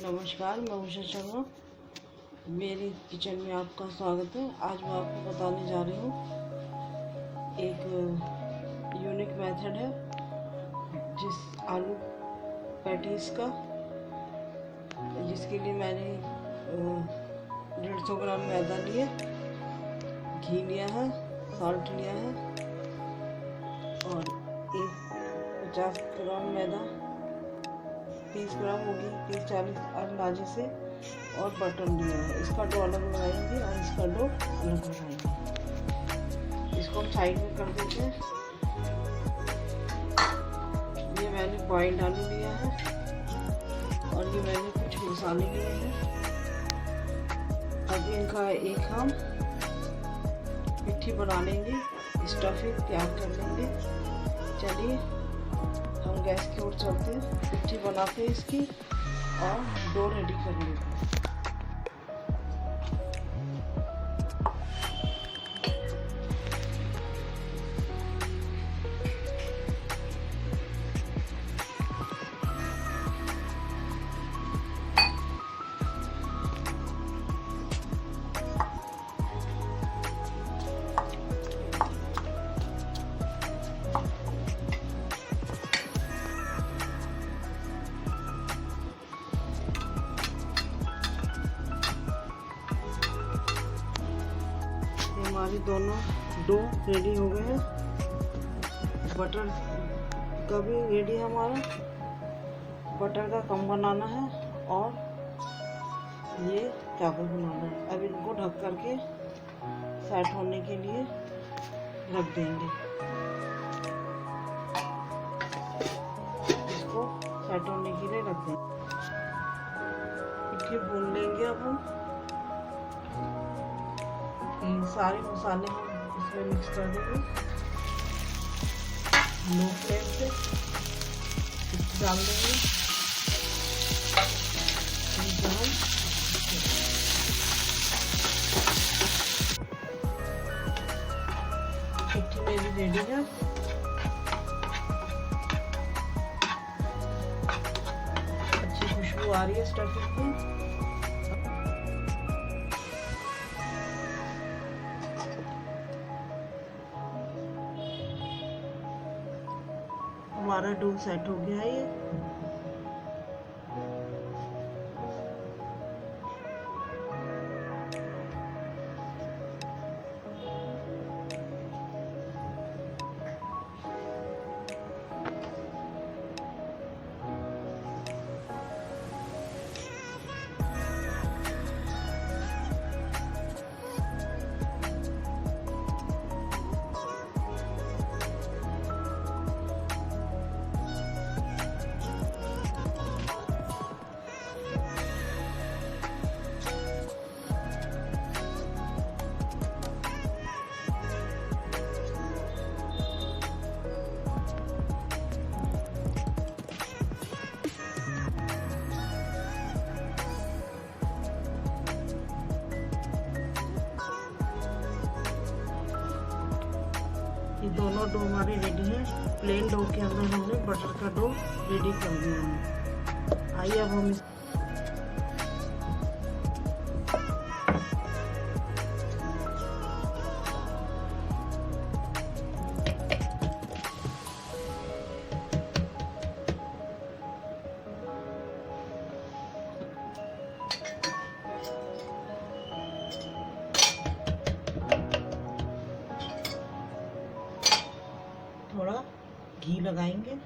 नमस्कार, मैं उषा शर्मा। मेरी किचन में आपका स्वागत है। आज मैं आपको बताने जा रही हूँ एक यूनिक मेथड है जिस आलू पैटीज का, जिसके लिए मैंने 150 ग्राम मैदा लिया, घी लिया है, साल्ट लिया है और 50 ग्राम मैदा, 30 ग्राम होगी, 30-40 अंदाजे से, और बटर लिया है। इसका डो अलग लगाएंगे और इसका डो अलग लगाएंगे। इसको हम साइड में कर देते हैं। ये मैंने बॉइल्ड आलू लिया है और ये मैंने कुछ मसाले लिए हैं। अब इनका एक हम पिट्ठी बना लेंगे, स्टफिंग तैयार कर लेंगे। चलिए हम गैस की ओर चलते हैं, पिट्ठी बनाते हैं इसकी और डो रेडी कर लेते हैं। हमारी दोनों डो रेडी हो गए हैं। बटर का भी रेडी है हमारा। बटर का कम बनाना है और ये चावल बनाना है। अब इनको ढक करके सेट होने के लिए रख देंगे। इसको सेट होने के लिए रख देंगे। पिट्ठी भून लेंगे। अब हम सारे मसाले हम इसमें मिक्स कर देंगे। लो फ्लेम पे डाल देंगे। हम पिट्ठी मेरी रेडी है। अच्छी खुशबू आ रही है स्टफिंग की। हमारा डो सेट हो गया है। ये दोनों डो हमारे रेडी है। प्लेन डो के अंदर हमने बटर का डो रेडी कर दिया है। आइए अब हम थोड़ा घी लगाएंगे।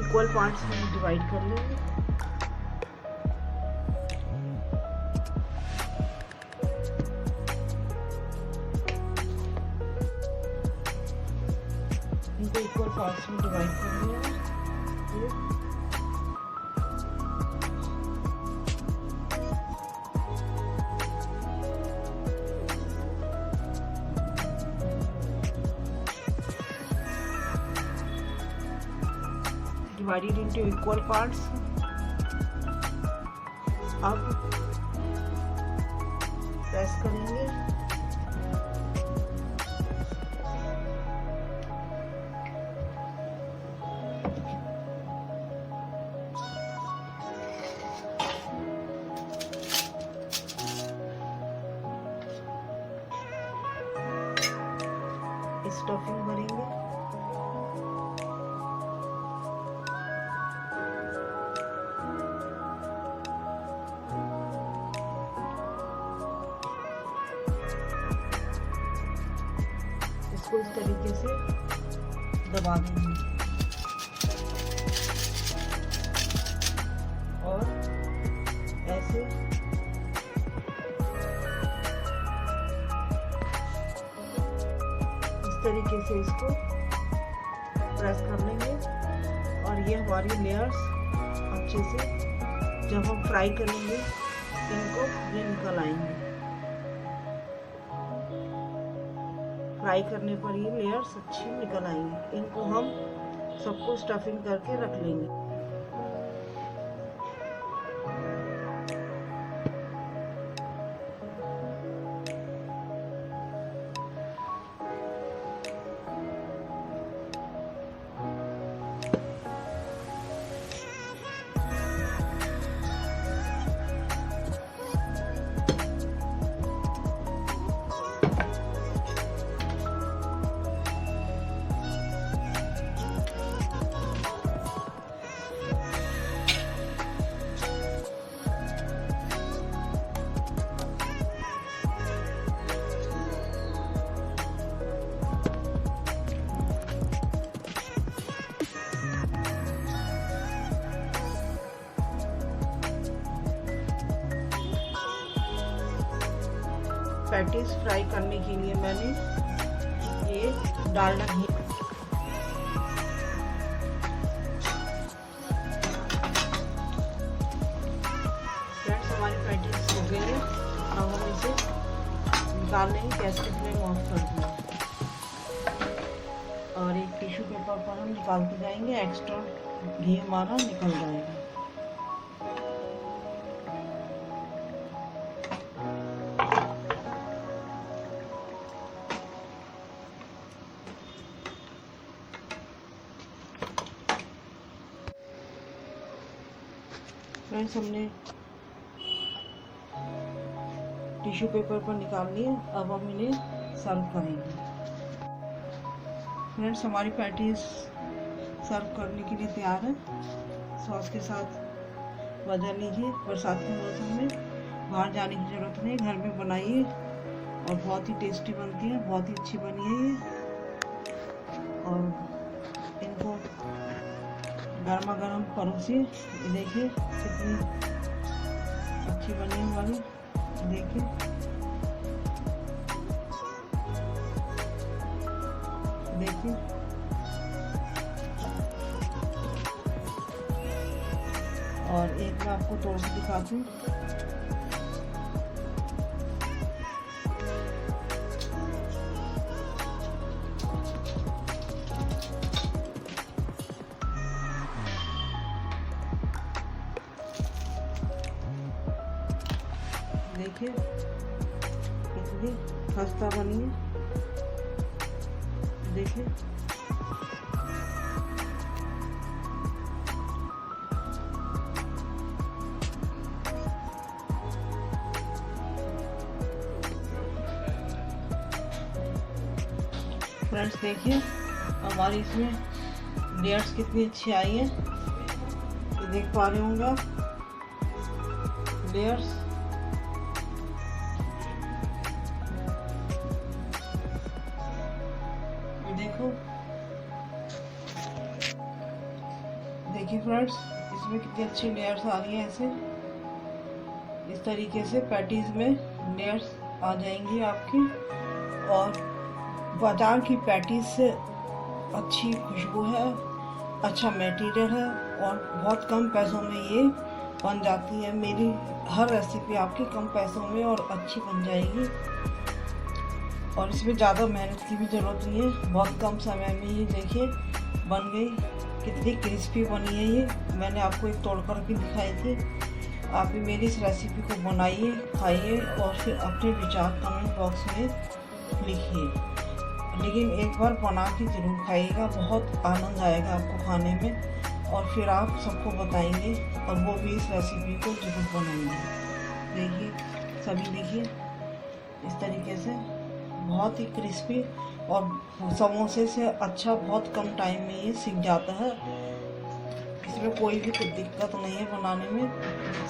इक्वल पार्ट्स में डिवाइड कर लेंगे। इनको इक्वल पार्ट्स में डिवाइड कर लिया। Divided into equal parts. अब प्रेस करेंगे। स्टफिंग भरेंगे। इसको इस तरीके से दबा देंगे और ऐसे इस तरीके से इसको प्रेस कर लेंगे और ये हमारी लेयर्स अच्छे से जब हम फ्राई करेंगे इनको ये निकल आएंगे। फ्राई करने पर ये लेयर्स अच्छी निकल आएंगी। इनको हम सबको स्टफिंग करके रख लेंगे। पैटीज फ्राई करने के लिए मैंने ये डालडा घी फ्रेंड्स हमारी पैटीज हो गई है। अब हम इसे निकाल लेंगे। गैस की फ्लेम ऑफ कर देंगे और एक टिश्यू पेपर पर हम निकालते जाएंगे। एक्स्ट्रा घी हमारा निकल जाएगा। फ्रेंड्स हमने टिश्यू पेपर पर निकाल लिए। अब हम इन्हें सर्व करेंगे। फ्रेंड्स हमारी पैटीज सर्व करने के लिए तैयार है। सॉस के साथ बजा लीजिए। बरसात के मौसम में बाहर जाने की ज़रूरत नहीं, घर में बनाइए और बहुत ही टेस्टी बनती है। बहुत ही अच्छी बनी है ये। और इनको गर्मा गर्म परोसिए। देखिए कितनी अच्छी बनी है हमारी। देखिए देखिए और एक मैं आपको तोड़ के दिखाती हूँ। देखिए कितनी खस्ता बनी है। देखिए फ्रेंड्स देखिए हमारी इसमें लेयर्स कितनी अच्छी आई है। ये देख पा रहे होंगे आप लेयर्स। देखो फ्रेंड्स, इसमें कितनी अच्छी लेयर्स आ रही हैं। ऐसे इस तरीके से पैटीज में लेयर्स आ जाएंगी आपकी, और बाजार की पैटीज से अच्छी खुशबू है, अच्छा मटेरियल है, और बहुत कम पैसों में ये बन जाती है। मेरी हर रेसिपी आपकी कम पैसों में और अच्छी बन जाएगी, और इसमें ज़्यादा मेहनत की भी ज़रूरत नहीं है। बहुत कम समय में ये देखिए बन गई, कितनी क्रिस्पी बनी है ये। मैंने आपको एक तोड़ कर भी दिखाई थी। आप भी मेरी इस रेसिपी को बनाइए, खाइए, और फिर अपने विचार कमेंट बॉक्स में लिखिए। लेकिन एक बार बना के ज़रूर खाइएगा, बहुत आनंद आएगा आपको खाने में, और फिर आप सबको बताएंगे और वो भी इस रेसिपी को ज़रूर बनाएंगे। देखिए सभी, देखिए इस तरीके से बहुत ही क्रिस्पी, और समोसे से अच्छा बहुत कम टाइम में ये सीख जाता है। इसमें कोई भी कुछ दिक्कत नहीं है बनाने में,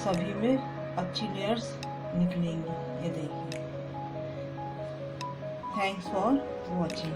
सभी में अच्छी लेयर्स निकलेंगी। ये देखिए। Thanks for watching.